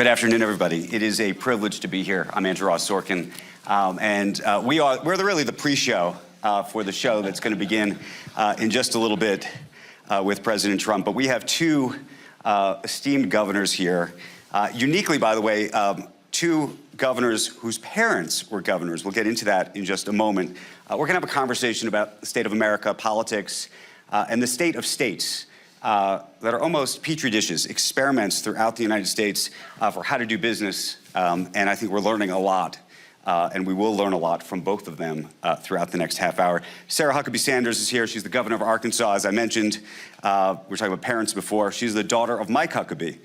Good afternoon, everybody. It is a privilege to be here. I'm Andrew Ross Sorkin, we're really the pre-show for the show that's going to begin in just a little bit with President Trump. But we have two esteemed governors here. Uniquely, by the way, two governors whose parents were governors. We'll get into that in just a moment. We're going to have a conversation about the state of America, politics, and the state of states. That are almost petri dishes, experiments throughout the United States for how to do business. And I think we're learning a lot, and we will learn a lot from both of them throughout the next half hour. Sarah Huckabee Sanders is here. She's the governor of Arkansas, as I mentioned. We were talking about parents before. She's the daughter of Mike Huckabee,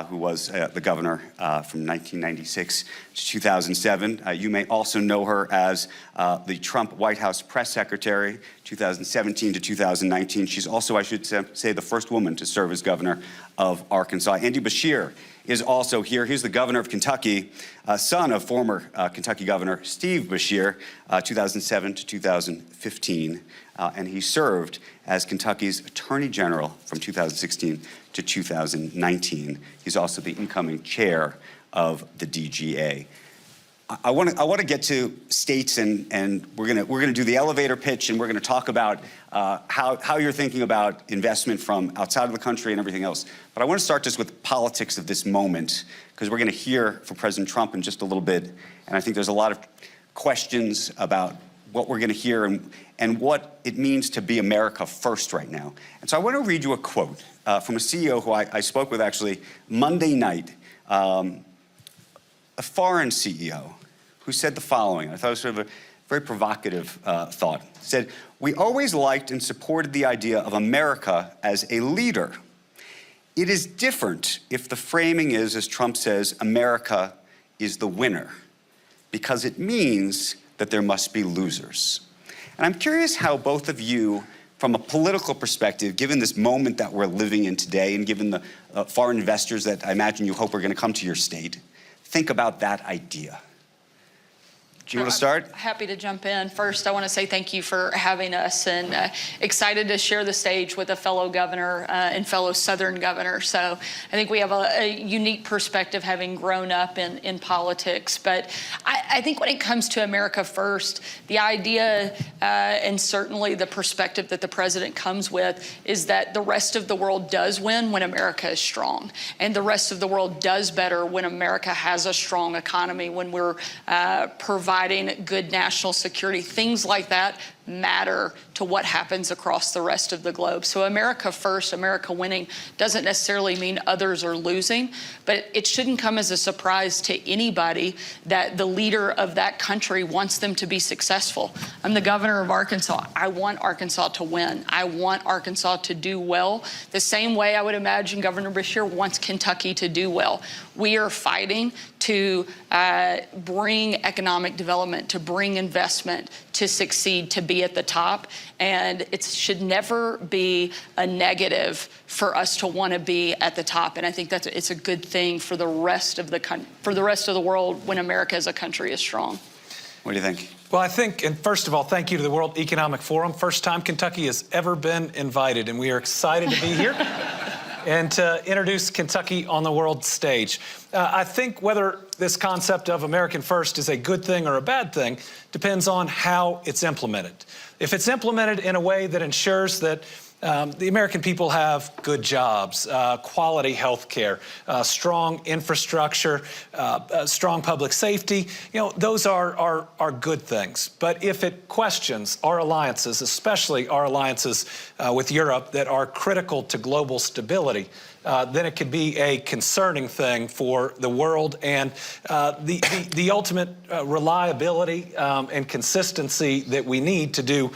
who was the governor from 1996 to 2007. You may also know her as the Trump White House press secretary, 2017 to 2019. She's also, I should say, the first woman to serve as governor of Arkansas. Andy Beshear is also here. He's the governor of Kentucky, son of former Kentucky Governor Steve Beshear, 2007 to 2015. And he served as Kentucky's Attorney General from 2016 to 2019. He's also the incoming chair of the DGA. I want to get to states, and we're gonna do the elevator pitch, and we're gonna talk about how you're thinking about investment from outside of the country and everything else. But I want to start just with politics of this moment, because we're going to hear from President Trump in just a little bit, and I think there's a lot of questions about what we're going to hear and what it means to be America first right now. And so I want to read you a quote from a CEO who I spoke with actually Monday night. A foreign CEO who said the following. I thought it was sort of a very provocative thought. He said, "We always liked and supported the idea of America as a leader. It is different if the framing is, as Trump says, America is the winner, because it means that there must be losers." And I'm curious how both of you, from a political perspective, given this moment that we're living in today and given the foreign investors that I imagine you hope are going to come to your state, think about that idea. Do you want to start? Happy to jump in. First, I want to say thank you for having us, and excited to share the stage with a fellow governor and fellow Southern governor. So I think we have a unique perspective having grown up in politics. But I think when it comes to America first, the idea and certainly the perspective that the president comes with is that the rest of the world does win when America is strong. And the rest of the world does better when America has a strong economy, when we're providing good national security. Things like that matter to what happens across the rest of the globe. So America first, America winning, doesn't necessarily mean others are losing, but it shouldn't come as a surprise to anybody that the leader of that country wants them to be successful. I'm the governor of Arkansas. I want Arkansas to win. I want Arkansas to do well, the same way I would imagine Governor Beshear wants Kentucky to do well. We are fighting to bring economic development, to bring investment, to succeed, to be at the top. And it should never be a negative for us to want to be at the top. And I think it's a good thing for the rest of the world when America as a country is strong. What do you think? Well, I think, and first of all, thank you to the World Economic Forum. First time Kentucky has ever been invited, and we are excited to be here and to introduce Kentucky on the world stage. I think whether this concept of American first is a good thing or a bad thing depends on how it's implemented. If it's implemented in a way that ensures that the American people have good jobs, quality health care, strong infrastructure, strong public safety, those are good things. But if it questions our alliances, especially our alliances with Europe that are critical to global stability, then it could be a concerning thing for the world, and the ultimate reliability and consistency that we need to do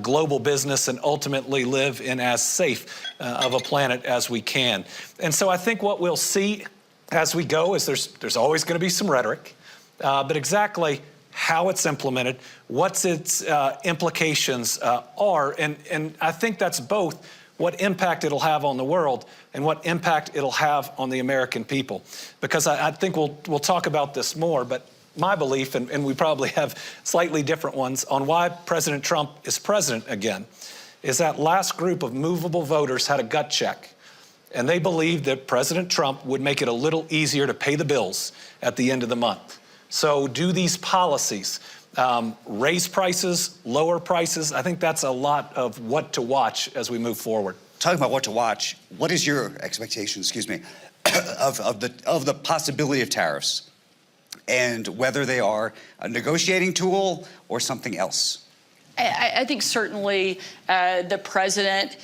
global business and ultimately live in as safe of a planet as we can. And so I think what we'll see as we go is there's always going to be some rhetoric, but exactly how it's implemented, what its implications are, and I think that's both what impact it'll have on the world and what impact it'll have on the American people. Because I think we'll talk about this more, but my belief, and we probably have slightly different ones, on why President Trump is president again, is that last group of movable voters had a gut check. and they believed that President Trump would make it a little easier to pay the bills at the end of the month. So do these policies raise prices, lower prices? I think that's a lot of what to watch as we move forward. Talking about what to watch, what is your expectation, of the possibility of tariffs and whether they are a negotiating tool or something else? I think certainly the president,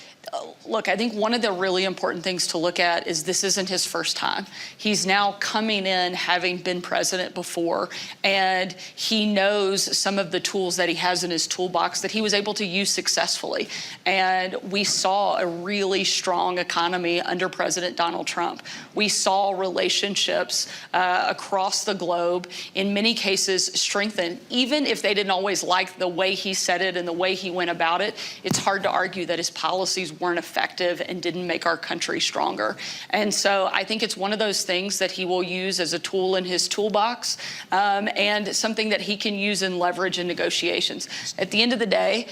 look, I think one of the really important things to look at is this isn't his first time. He's now coming in having been president before, and he knows some of the tools that he has in his toolbox that he was able to use successfully. And we saw a really strong economy under President Donald Trump. We saw relationships across the globe, in many cases, strengthen. Even if they didn't always like the way he said it and the way he went about it, it's hard to argue that his policies weren't effective and didn't make our country stronger. And so I think it's one of those things that he will use as a tool in his toolbox, and something that he can use in leverage in negotiations. At the end of the day,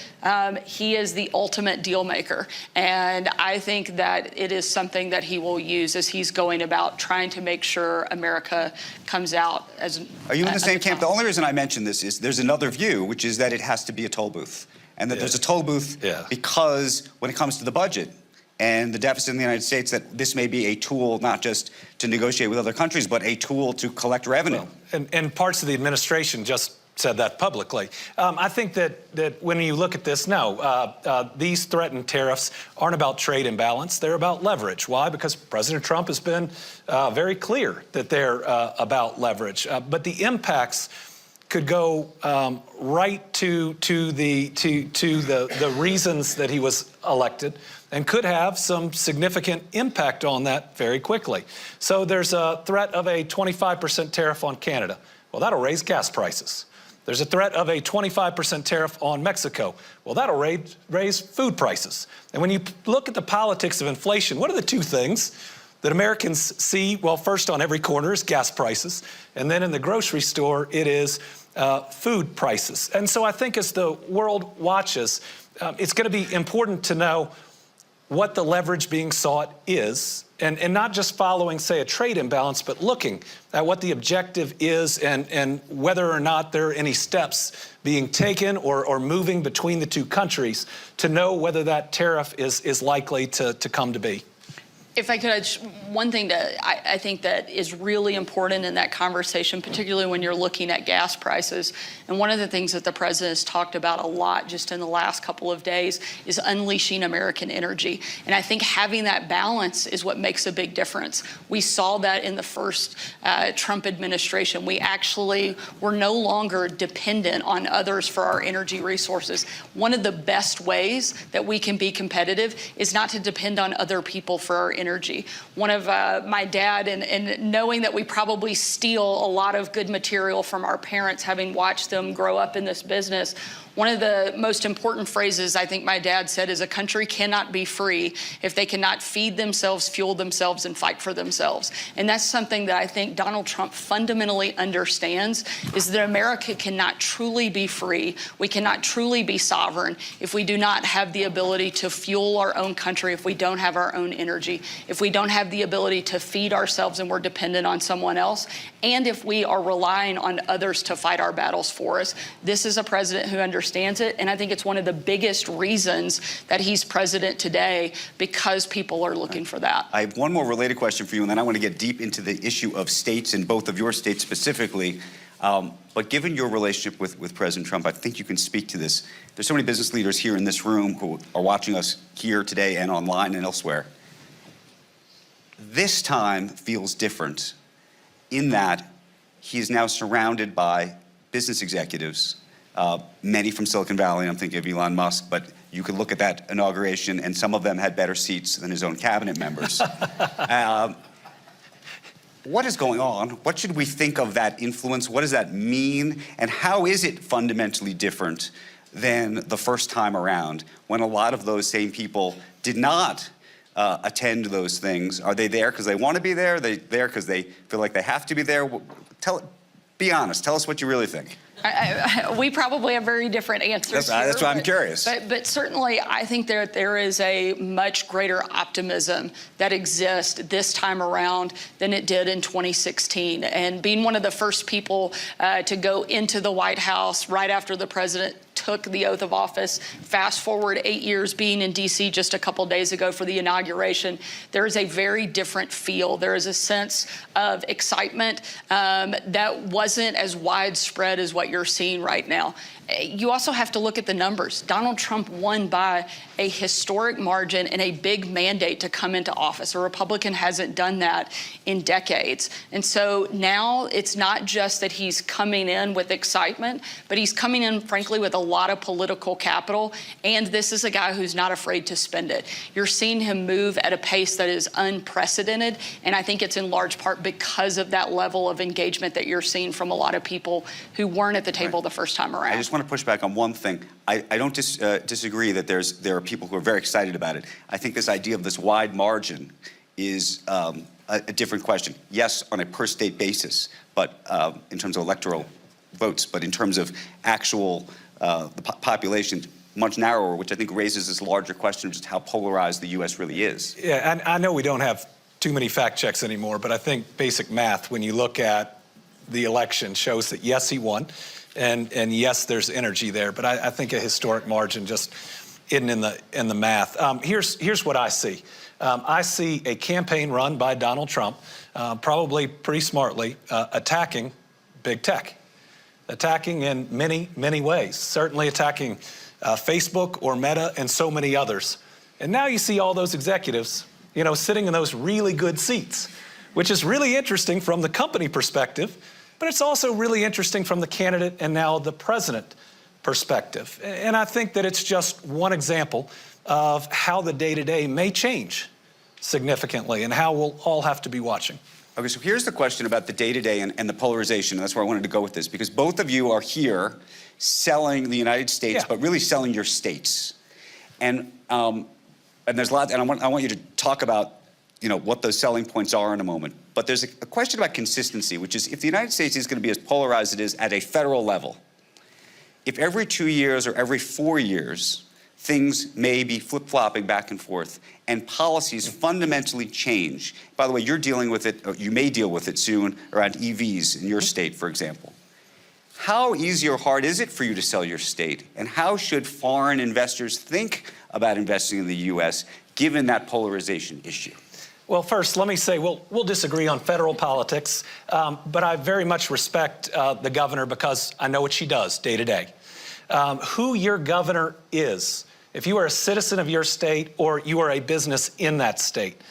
he is the ultimate deal maker. And I think that it is something that he will use as he's going about trying to make sure America comes out as. Are you in the same camp? The only reason I mention this is there's another view, which is that it has to be a toll booth. And that there's a toll booth because when it comes to the budget and the deficit in the United States, that this may be a tool not just to negotiate with other countries, but a tool to collect revenue. Well, and parts of the administration just said that publicly. I think that when you look at this, these threatened tariffs aren't about trade imbalance. They're about leverage. Why? Because President Trump has been very clear that they're about leverage. But the impacts could go right to the reasons that he was elected, and could have some significant impact on that very quickly. So there's a threat of a 25% tariff on Canada. Well, that'll raise gas prices. There's a threat of a 25% tariff on Mexico. Well, that'll raise food prices. And when you look at the politics of inflation, what are the two things that Americans see? Well, first on every corner is gas prices, and then in the grocery store it is food prices. And so I think as the world watches, it's going to be important to know what the leverage being sought is, and not just following, say, a trade imbalance, but looking at what the objective is and whether or not there are any steps being taken or moving between the two countries to know whether that tariff is likely to come to be. If I could, one thing that I think that is really important in that conversation, particularly when you're looking at gas prices, and one of the things that the president has talked about a lot just in the last couple of days is unleashing American energy. And I think having that balance is what makes a big difference. We saw that in the first Trump administration. We actually were no longer dependent on others for our energy resources. One of the best ways that we can be competitive is not to depend on other people for our energy. One of my dad, and knowing that we probably steal a lot of good material from our parents, having watched them grow up in this business, one of the most important phrases I think my dad said is a country cannot be free if they cannot feed themselves, fuel themselves, and fight for themselves. And that's something that I think Donald Trump fundamentally understands, is that America cannot truly be free. We cannot truly be sovereign if we do not have the ability to fuel our own country, if we don't have our own energy, if we don't have the ability to feed ourselves and we're dependent on someone else, and if we are relying on others to fight our battles for us. This is a president who understands it, and I think it's one of the biggest reasons that he's president today, because people are looking for that. I have one more related question for you, and then I want to get deep into the issue of states, and both of your states specifically. But given your relationship with President Trump, I think you can speak to this. There's so many business leaders here in this room who are watching us here today and online and elsewhere. This time feels different in that he's now surrounded by business executives, many from Silicon Valley. I'm thinking of Elon Musk, but you could look at that inauguration and some of them had better seats than his own cabinet members. What is going on? What should we think of that influence? What does that mean? And how is it fundamentally different than the first time around when a lot of those same people did not attend those things? Are they there because they want to be there? Are they there because they feel like they have to be there? Be honest. Tell us what you really think. We probably have very different answers. That's why I'm curious. But certainly, I think there is a much greater optimism that exists this time around than it did in 2016. And being one of the first people to go into the White House right after the president took the oath of office, fast forward 8 years being in D.C. just a couple days ago for the inauguration, there is a very different feel. There is a sense of excitement that wasn't as widespread as what you're seeing right now. You also have to look at the numbers. Donald Trump won by a historic margin and a big mandate to come into office. A Republican hasn't done that in decades. And so now it's not just that he's coming in with excitement, but he's coming in, frankly, with a lot of political capital. And this is a guy who's not afraid to spend it. You're seeing him move at a pace that is unprecedented. And I think it's in large part because of that level of engagement that you're seeing from a lot of people who weren't at the table the first time around. I just want to push back on one thing. I don't disagree that there are people who are very excited about it. I think this idea of this wide margin is a different question. Yes, on a per state basis, but in terms of electoral votes, but in terms of actual the population, much narrower, which I think raises this larger question of just how polarized the U.S. really is. Yeah, and I know we don't have too many fact checks anymore, but I think basic math, when you look at the election, shows that yes, he won. And yes, there's energy there, but I think a historic margin just isn't in the math. Here's what I see. I see a campaign run by Donald Trump, probably pretty smartly, attacking big tech, attacking in many ways, certainly attacking Facebook or Meta and so many others. And now you see all those executives, sitting in those really good seats, which is really interesting from the company perspective. But it's also really interesting from the candidate and now the president perspective. And I think that it's just one example of how the day-to-day may change significantly and how we'll all have to be watching. Okay, so here's the question about the day-to-day and the polarization. And that's where I wanted to go with this, because both of you are here selling the United States, but really selling your states. And there's a lot, and I want you to talk about what those selling points are in a moment. But there's a question about consistency, which is if the United States is going to be as polarized as it is at a federal level, if every 2 years or every 4 years, things may be flip-flopping back and forth and policies fundamentally change. By the way, you're dealing with it, or you may deal with it soon around EVs in your state, for example. How easy or hard is it for you to sell your state? And how should foreign investors think about investing in the U.S. given that polarization issue? Well, first, let me say we'll disagree on federal politics, but I very much respect the governor because I know what she does day to day. Who your governor is, if you are a citizen of your state or you are a business in that state,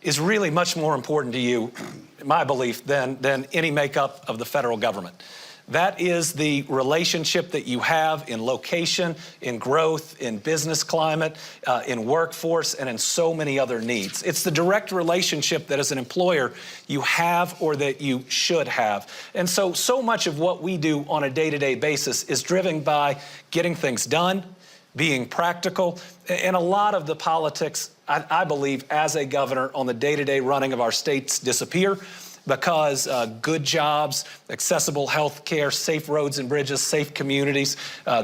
is really much more important to you, in my belief, than any makeup of the federal government. That is the relationship that you have in location, in growth, in business climate, in workforce, and in so many other needs. It's the direct relationship that as an employer you have or that you should have. And so much of what we do on a day-to-day basis is driven by getting things done, being practical, and a lot of the politics, I believe, as a governor on the day-to-day running of our states disappear. Because good jobs, accessible health care, safe roads and bridges, safe communities,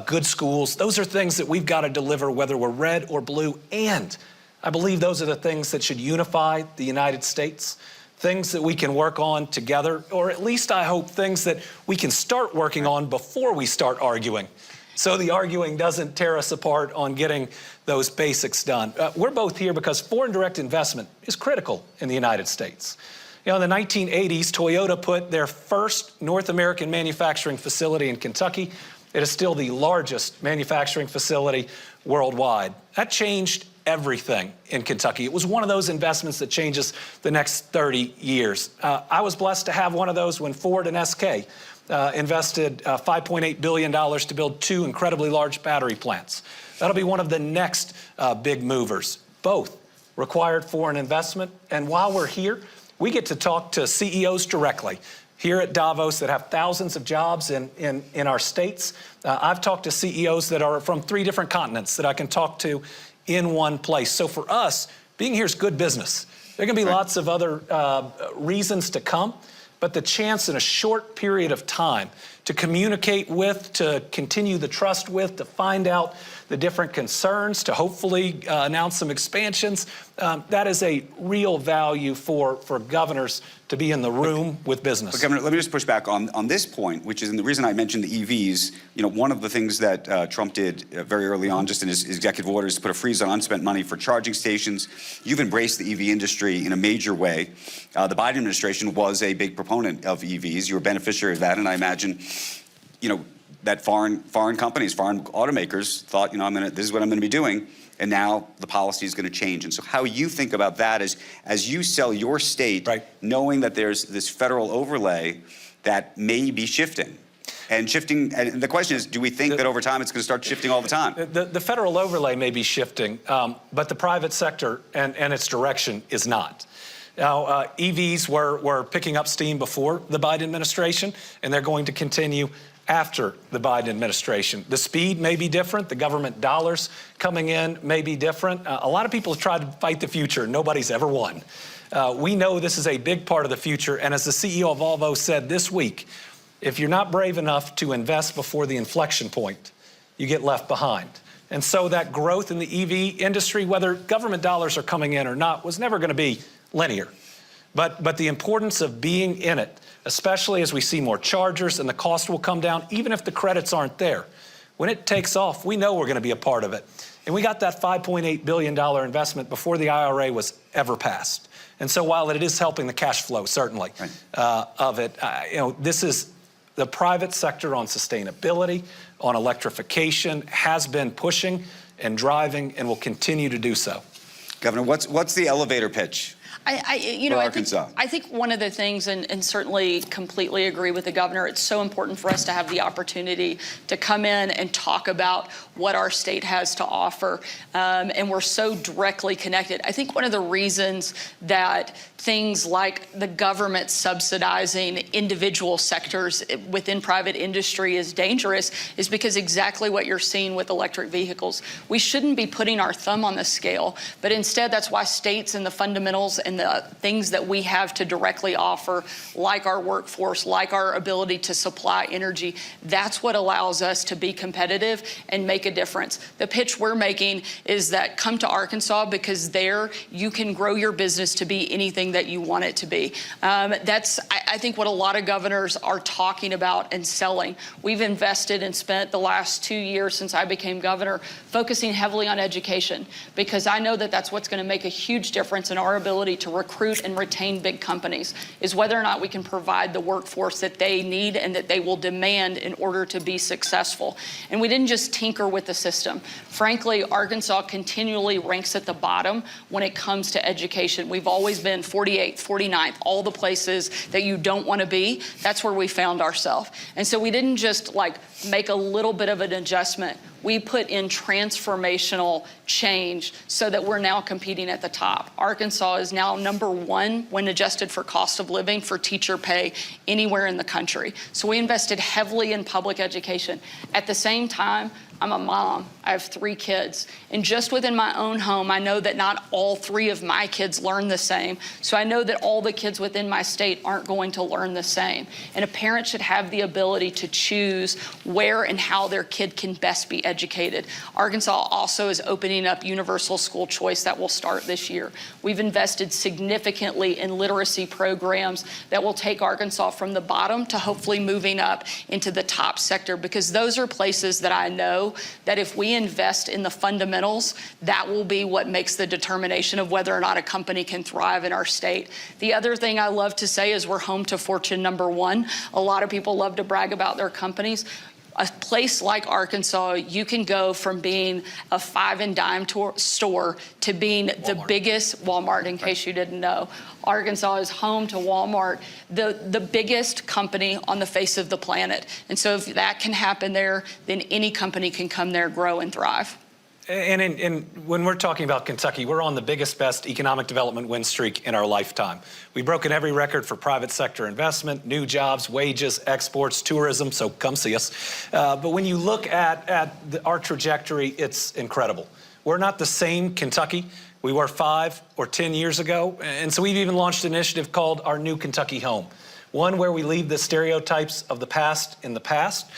good schools, those are things that we've got to deliver whether we're red or blue. And I believe those are the things that should unify the United States, things that we can work on together, or at least I hope things that we can start working on before we start arguing. So the arguing doesn't tear us apart on getting those basics done. We're both here because foreign direct investment is critical in the United States. In the 1980s, Toyota put their first North American manufacturing facility in Kentucky. It is still the largest manufacturing facility worldwide. That changed everything in Kentucky. It was one of those investments that changes the next 30 years. I was blessed to have one of those when Ford and SK invested $5.8 billion to build 2 incredibly large battery plants. That'll be one of the next big movers. Both required foreign investment. And while we're here, we get to talk to CEOs directly here at Davos that have thousands of jobs in our states. I've talked to CEOs that are from 3 different continents that I can talk to in one place. So for us, being here is good business. There are going to be lots of other reasons to come. but the chance in a short period of time to communicate with, to continue the trust with, to find out the different concerns, to hopefully announce some expansions, that is a real value for governors to be in the room with business. But Governor, let me just push back on this point, which is, and the reason I mentioned the EVs, you know, one of the things that Trump did very early on, just in his executive orders, to put a freeze on unspent money for charging stations. You've embraced the EV industry in a major way. The Biden administration was a big proponent of EVs. You were a beneficiary of that, and I imagine, you know, that foreign companies, foreign automakers thought, you know, this is what I'm going to be doing, and now the policy is going to change. And so how you think about that as you sell your state, right, knowing that there's this federal overlay that may be shifting. And the question is, do we think that over time it's going to start shifting all the time? The federal overlay may be shifting, but the private sector and its direction is not. Now, EVs were picking up steam before the Biden administration, and they're going to continue after the Biden administration. The speed may be different. The government dollars coming in may be different. A lot of people have tried to fight the future. Nobody's ever won. We know this is a big part of the future. And as the CEO of Volvo said this week, if you're not brave enough to invest before the inflection point, you get left behind. And so that growth in the EV industry, whether government dollars are coming in or not, was never going to be linear. But the importance of being in it, especially as we see more chargers and the cost will come down, even if the credits aren't there. When it takes off, we know we're going to be a part of it. And we got that $5.8 billion investment before the IRA was ever passed. And so while it is helping the cash flow, certainly, right, of it, you know, this is the private sector on sustainability, on electrification, has been pushing and driving and will continue to do so. Governor, what's the elevator pitch? I think one of the things, and certainly completely agree with the governor, it's so important for us to have the opportunity to come in and talk about what our state has to offer. And we're so directly connected. I think one of the reasons that things like the government subsidizing individual sectors within private industry is dangerous is because exactly what you're seeing with electric vehicles. We shouldn't be putting our thumb on the scale, but instead that's why states and the fundamentals and the things that we have to directly offer, like our workforce, like our ability to supply energy, that's what allows us to be competitive and make a difference. The pitch we're making is that come to Arkansas, because there you can grow your business to be anything that you want it to be. That's, I think, what a lot of governors are talking about and selling. We've invested and spent the last 2 years since I became governor focusing heavily on education, because I know that that's what's going to make a huge difference in our ability to recruit and retain big companies, is whether or not we can provide the workforce that they need and that they will demand in order to be successful. And we didn't just tinker with the system. Frankly, Arkansas continually ranks at the bottom when it comes to education. We've always been 48th, 49th, all the places that you don't want to be. That's where we found ourselves. And so we didn't just make a little bit of an adjustment. We put in transformational change so that we're now competing at the top. Arkansas is now #1 when adjusted for cost of living for teacher pay anywhere in the country. So we invested heavily in public education. At the same time, I'm a mom. I have 3 kids. And just within my own home, I know that not all 3 of my kids learn the same. So I know that all the kids within my state aren't going to learn the same. And a parent should have the ability to choose where and how their kid can best be educated. Arkansas also is opening up universal school choice that will start this year. We've invested significantly in literacy programs that will take Arkansas from the bottom to hopefully moving up into the top sector, because those are places that I know that if we invest in the fundamentals, that will be what makes the determination of whether or not a company can thrive in our state. The other thing I love to say is we're home to Fortune #1. A lot of people love to brag about their companies. A place like Arkansas, you can go from being a 5 and dime store to being Walmart. The biggest Walmart, in case you didn't know. Arkansas is home to Walmart, the biggest company on the face of the planet. And so if that can happen there, then any company can come there, grow, and thrive. And when we're talking about Kentucky, we're on the biggest, best economic development win streak in our lifetime. We've broken every record for private sector investment, new jobs, wages, exports, tourism, so come see us. But when you look at our trajectory, it's incredible. We're not the same Kentucky we were 5 or 10 years ago. And so we've even launched an initiative called Our New Kentucky Home. one where we leave the stereotypes of the past in the past.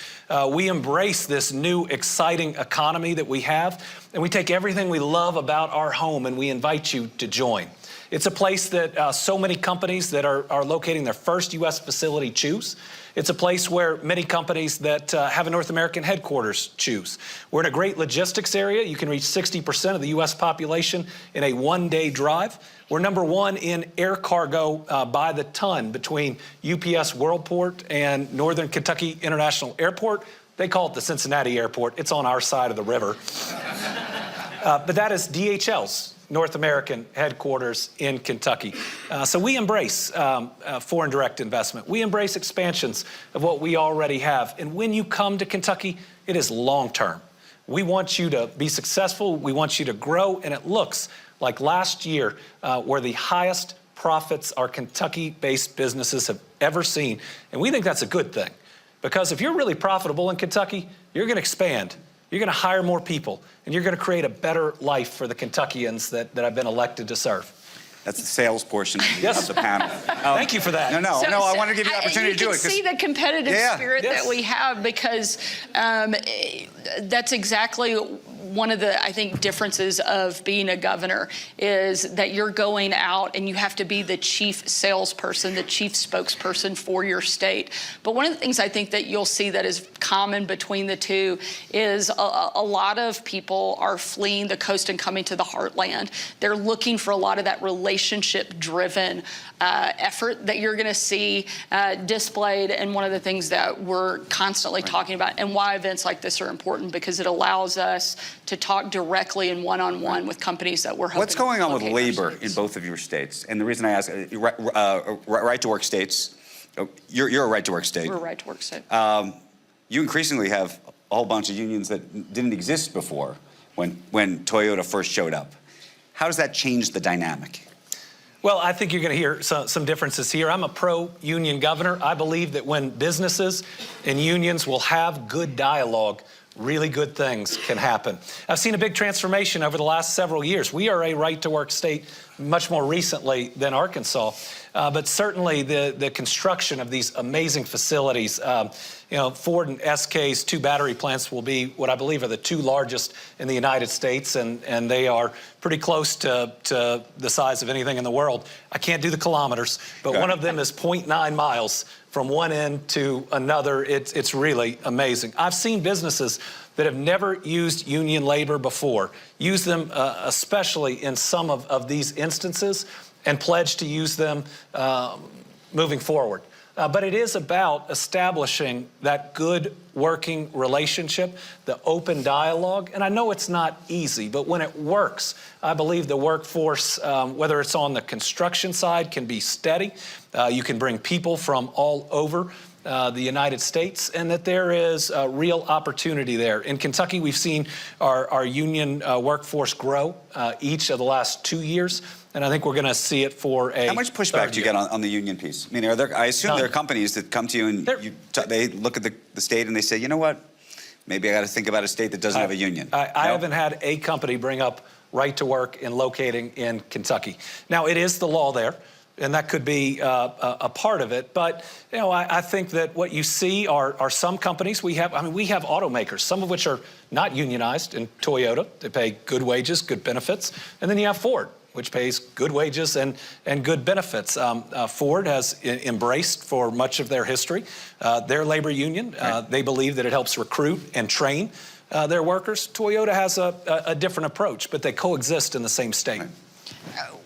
We embrace this new, exciting economy that we have, and we take everything we love about our home and we invite you to join. It's a place that so many companies that are locating their first U.S. facility choose. It's a place where many companies that have a North American headquarters choose. We're in a great logistics area. You can reach 60% of the U.S. population in a one-day drive. We're #1 in air cargo by the ton between UPS Worldport and Northern Kentucky International Airport. They call it the Cincinnati Airport. It's on our side of the river. But that is DHL's North American headquarters in Kentucky. So we embrace foreign direct investment. We embrace expansions of what we already have. And when you come to Kentucky, it is long-term. We want you to be successful. We want you to grow. And it looks like last year were the highest profits our Kentucky-based businesses have ever seen. And we think that's a good thing. Because if you're really profitable in Kentucky, you're going to expand. You're going to hire more people, and you're going to create a better life for the Kentuckians that have been elected to serve. That's the sales portion Yes. of the panel. Thank you for that. No, I want to give you the opportunity to do it. You can see the competitive spirit Yes. that we have because that's exactly one of the, I think, differences of being a governor is that you're going out and you have to be the chief salesperson, the chief spokesperson for your state. But one of the things I think that you'll see that is common between the two is a lot of people are fleeing the coast and coming to the heartland. They're looking for a lot of that relationship-driven effort that you're going to see displayed, and one of the things that we're constantly talking about, and why events like this are important, because it allows us to talk directly and one-on-one with companies that we're hoping. What's going on with to locate labor in both of your states? And the reason I ask, right-to-work states, you're a right-to-work state. We're a right-to-work state. You increasingly have a whole bunch of unions that didn't exist before when Toyota first showed up. How does that change the dynamic? Well, I think you're going to hear some differences here. I'm a pro-union governor. I believe that when businesses and unions will have good dialogue, really good things can happen. I've seen a big transformation over the last several years. We are a right-to-work state much more recently than Arkansas, but certainly the construction of these amazing facilities, Ford and SK's 2 battery plants will be what I believe are the 2 largest in the United States, and they are pretty close to the size of anything in the world. I can't do the kilometers, but one of them is 0.9 miles from one end to another. It's really amazing. I've seen businesses that have never used union labor before use them, especially in some of these instances, and pledge to use them moving forward. But it is about establishing that good working relationship, the open dialogue. And I know it's not easy, but when it works, I believe the workforce, whether it's on the construction side, can be steady. You can bring people from all over the United States, and that there is a real opportunity there. In Kentucky, we've seen our union workforce grow each of the last 2 years. And I think we're going to see it for a How much pushback do you get on the union piece? I mean, I assume there are companies that come to you and they look at the state and they say, you know what, maybe I got to think about a state that doesn't have a union. I haven't had a company bring up right to work in locating in Kentucky. Now, it is the law there, and that could be a part of it. But I think that what you see are some companies we have automakers, some of which are not unionized in Toyota. They pay good wages, good benefits. And then you have Ford, which pays good wages and good benefits. Ford has embraced for much of their history their labor union. They believe that it helps recruit and train their workers. Toyota has a different approach, but they coexist in the same state. Right.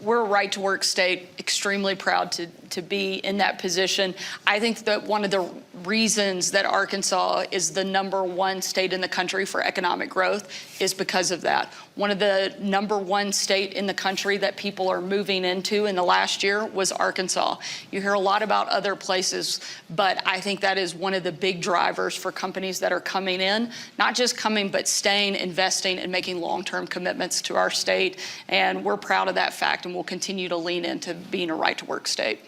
We're a right-to-work state, extremely proud to be in that position. I think that one of the reasons that Arkansas is the #1 state in the country for economic growth is because of that. One of the #1 state in the country that people are moving into in the last year was Arkansas. You hear a lot about other places, but I think that is one of the big drivers for companies that are coming in, not just coming, but staying, investing, and making long-term commitments to our state. And we're proud of that fact, and we'll continue to lean into being a right-to-work state.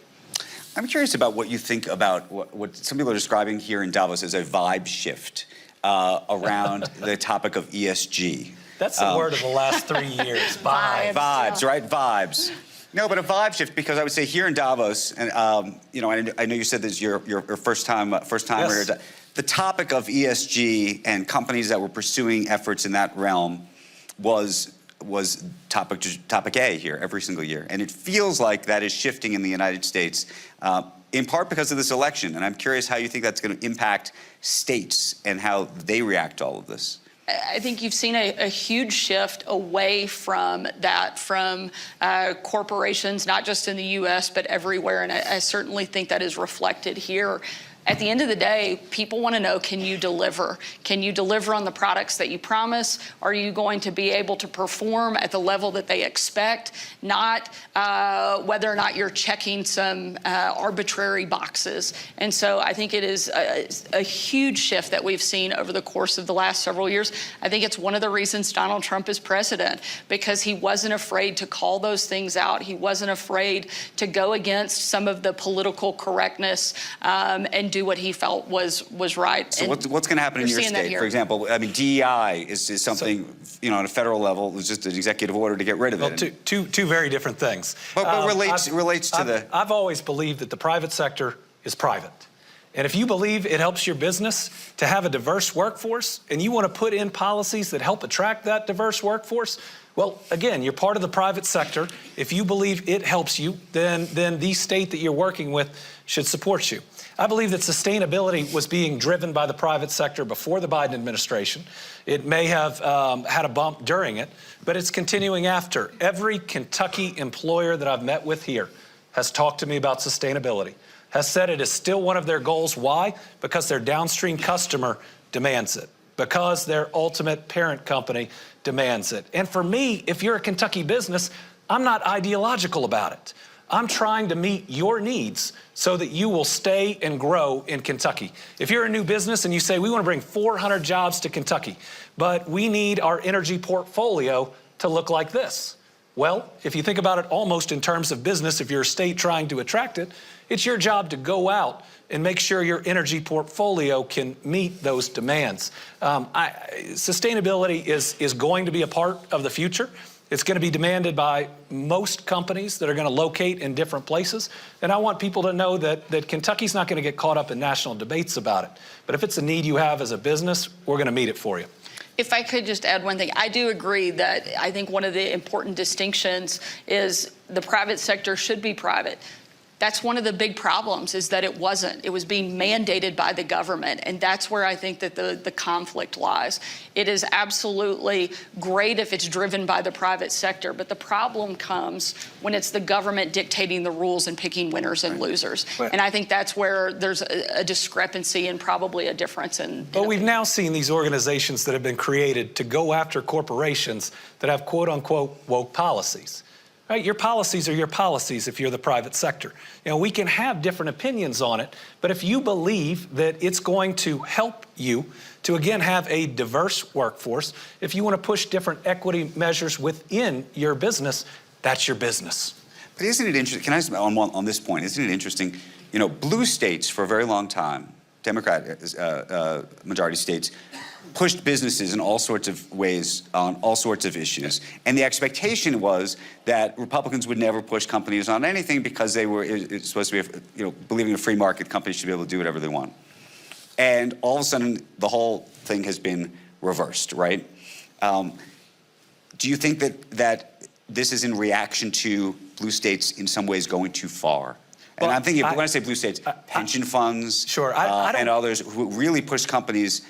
I'm curious about what you think about what some people are describing here in Davos as a vibe shift around the topic of ESG. That's the word of the last 3 years. Vibes. Vibes, right? Vibes. No, but a vibe shift, because I would say here in Davos, and you know, I know you said this is your first timer Yes. here. The topic of ESG and companies that were pursuing efforts in that realm was topic A here every single year, and it feels like that is shifting in the United States, in part because of this election. And I'm curious how you think that's going to impact states and how they react to all of this. I think you've seen a huge shift away from that, from corporations, not just in the U.S., but everywhere. And I certainly think that is reflected here. At the end of the day, people want to know, can you deliver? Can you deliver on the products that you promise? Are you going to be able to perform at the level that they expect? Not whether or not you're checking some arbitrary boxes. And so I think it is a huge shift that we've seen over the course of the last several years. I think it's one of the reasons Donald Trump is president, because he wasn't afraid to call those things out. He wasn't afraid to go against some of the political correctness and do what he felt was right. So what's going to happen in your state? For example, I mean, DEI is something, you know, on a federal level, it was just an executive order to get rid of it. Well, two very different things. But relates to the... I've always believed that the private sector is private. And if you believe it helps your business to have a diverse workforce, and you want to put in policies that help attract that diverse workforce, well, again, you're part of the private sector. If you believe it helps you, then the state that you're working with should support you. I believe that sustainability was being driven by the private sector before the Biden administration. It may have had a bump during it, but it's continuing after. Every Kentucky employer that I've met with here has talked to me about sustainability, has said it is still one of their goals. Why? Because their downstream customer demands it, because their ultimate parent company demands it. And for me, if you're a Kentucky business, I'm not ideological about it. I'm trying to meet your needs so that you will stay and grow in Kentucky. If you're a new business and you say, we want to bring 400 jobs to Kentucky, but we need our energy portfolio to look like this. Well, if you think about it almost in terms of business, if you're a state trying to attract it, it's your job to go out and make sure your energy portfolio can meet those demands. Sustainability is going to be a part of the future. It's going to be demanded by most companies that are going to locate in different places. And I want people to know that Kentucky's not going to get caught up in national debates about it. But if it's a need you have as a business, we're going to meet it for you. If I could just add one thing, I do agree that I think one of the important distinctions is the private sector should be private. That's one of the big problems, is that it wasn't. It was being mandated by the government, and that's where I think that the conflict lies. It is absolutely great if it's driven by the private sector, but the problem comes when it's the government dictating the rules and picking winners and losers. Right. And I think that's where there's a discrepancy and probably a difference in... But we've now seen these organizations that have been created to go after corporations that have quote-unquote woke policies. Right? Your policies are your policies if you're the private sector. You know, we can have different opinions on it, but if you believe that it's going to help you to, again, have a diverse workforce, if you want to push different equity measures within your business, that's your business. But isn't it interesting, can I, on this point, isn't it interesting, you know, blue states for a very long time, Democrat majority states, pushed businesses in all sorts of ways on all sorts of issues. And the expectation was that Republicans would never push companies on anything because they were it's supposed to be, you know, believing in a free market, companies should be able to do whatever they want. And all of a sudden, the whole thing has been reversed, right? Do you think that this is in reaction to blue states in some ways going too far? And I'm thinking, when I say blue states, pension funds, sure, and others who really push companies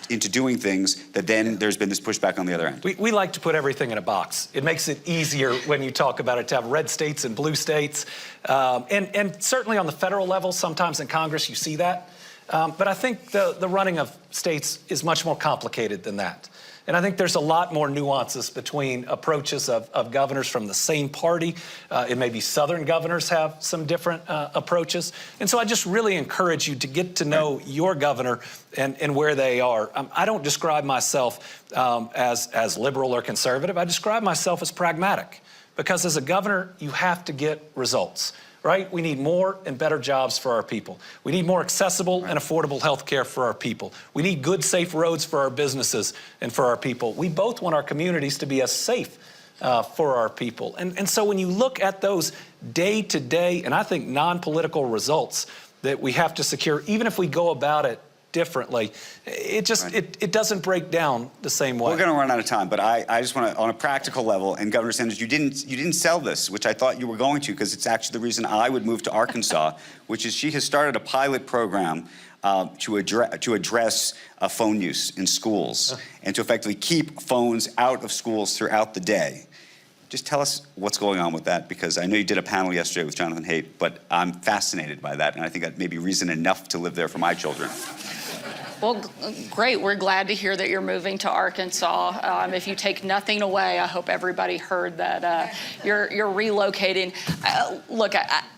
into doing things that then there's been this pushback on the other end. We like to put everything in a box. It makes it easier when you talk about it to have red states and blue states. And certainly on the federal level, sometimes in Congress you see that. But I think the running of states is much more complicated than that. And I think there's a lot more nuances between approaches of governors from the same party. It may be Southern governors have some different approaches. And so I just really encourage you to get to know your governor and where they are. I don't describe myself as liberal or conservative. I describe myself as pragmatic, because as a governor, you have to get results. Right? We need more and better jobs for our people. We need more accessible and affordable health care for our people. We need good, safe roads for our businesses and for our people. We both want our communities to be as safe for our people. And so when you look at those day-to-day, and I think non-political results that we have to secure, even if we go about it differently, it just, right. it doesn't break down the same way. We're going to run out of time, but I just want to, on a practical level, and Governor Sanders, you didn't sell this, which I thought you were going to, because it's actually the reason I would move to Arkansas, which is she has started a pilot program to address phone use in schools and to effectively keep phones out of schools throughout the day. Just tell us what's going on with that, because I know you did a panel yesterday with Jonathan Haidt, but I'm fascinated by that, and I think that may be reason enough to live there for my children. Well, great. We're glad to hear that you're moving to Arkansas. If you take nothing away, I hope everybody heard that you're relocating. Look,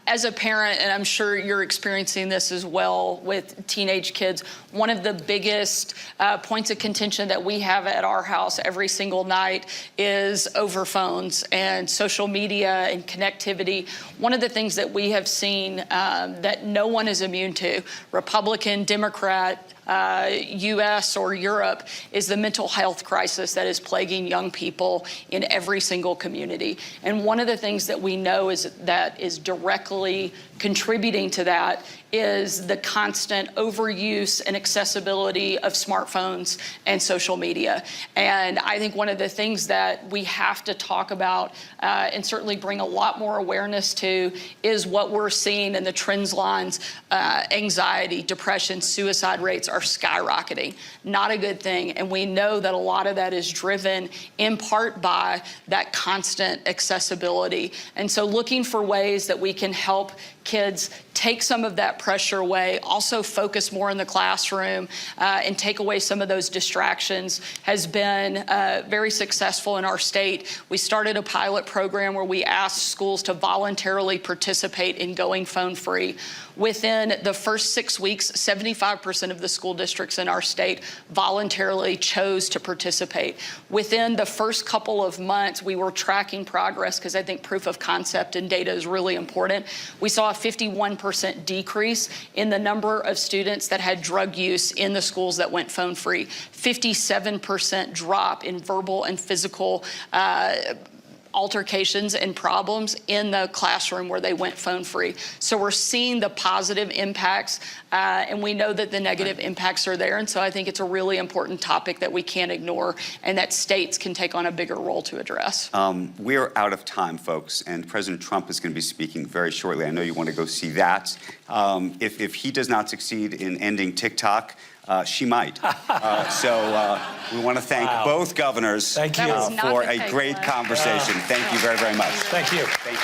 as a parent, and I'm sure you're experiencing this as well with teenage kids, one of the biggest points of contention that we have at our house every single night is over phones and social media and connectivity. One of the things that we have seen that no one is immune to, Republican, Democrat, U.S. or Europe, is the mental health crisis that is plaguing young people in every single community. And one of the things that we know is that is directly contributing to that is the constant overuse and accessibility of smartphones and social media. And I think one of the things that we have to talk about and certainly bring a lot more awareness to is what we're seeing in the trends lines. Anxiety, depression, suicide rates are skyrocketing. Not a good thing. And we know that a lot of that is driven in part by that constant accessibility. And so looking for ways that we can help kids take some of that pressure away, also focus more in the classroom, and take away some of those distractions has been very successful in our state. We started a pilot program where we asked schools to voluntarily participate in going phone-free. Within the first 6 weeks, 75% of the school districts in our state voluntarily chose to participate. Within the first couple of months, we were tracking progress, because I think proof of concept and data is really important. We saw a 51% decrease in the number of students that had drug use in the schools that went phone-free, 57% drop in verbal and physical altercations and problems in the classroom where they went phone-free. So we're seeing the positive impacts, and we know that the negative impacts are there. And so I think it's a really important topic that we can't ignore and that states can take on a bigger role to address. We're out of time, folks, and President Trump is going to be speaking very shortly. I know you want to go see that. If he does not succeed in ending TikTok, she might. So we want to thank both governors Thank you. for a great conversation. Thank you very, very much. Thank you. Thank you.